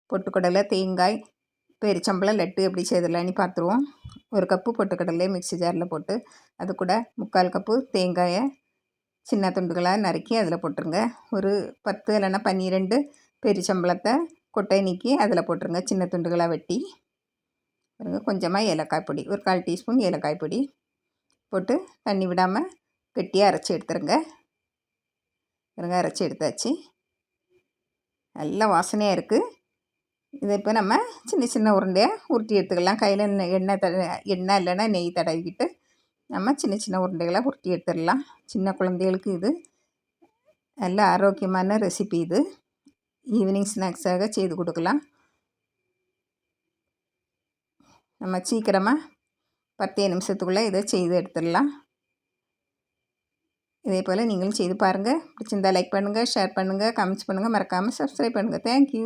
பொட்டுக்கடலை, தேங்காய், பேரிச்சம்பழம், லட்டு எப்படி செய்திடலான்னு பார்த்துருவோம். 1 கப்பு பொட்டுக்கடலை மிக்ஸி ஜாரில் போட்டு அது கூட 3/4 கப்பு தேங்காயை சின்ன துண்டுகளாக நறுக்கி அதில் போட்டுருங்க. ஒரு 10 இல்லைன்னா 12 பேரிச்சம்பழத்தை கொட்டை நீக்கி அதில் போட்டுருங்க, சின்ன துண்டுகளாக வெட்டி. கொஞ்சமாக ஏலக்காய் பொடி, ஒரு 1/4 டீஸ்பூன் ஏலக்காய் பொடி போட்டு தண்ணி விடாமல் கெட்டியாக அரைச்சி எடுத்துருங்க. அரைச்சி எடுத்தாச்சு. நல்ல வாசனையாக இருக்குது. இதை இப்போ நம்ம சின்ன சின்ன உருண்டையாக உருட்டி எடுத்துக்கலாம். கையில் எண்ணெய் இல்லைன்னா நெய் தடவிக்கிட்டு நம்ம சின்ன சின்ன உருண்டைகளாக உருட்டி எடுத்துடலாம். சின்ன குழந்தைகளுக்கு இது நல்ல ஆரோக்கியமான ரெசிபி. இது ஈவினிங் ஸ்நாக்ஸாக செய்து கொடுக்கலாம். நம்ம சீக்கிரமாக 10 நிமிஷத்துக்குள்ளே இதை செய்து எடுத்துடலாம். இதே போல் நீங்களும் செய்து பாருங்கள். பிடிச்சிருந்தால் லைக் பண்ணுங்கள், ஷேர் பண்ணுங்கள், கமெண்ட்ஸ் பண்ணுங்கள், மறக்காமல் சப்ஸ்கிரைப் பண்ணுங்கள். தேங்க்யூ.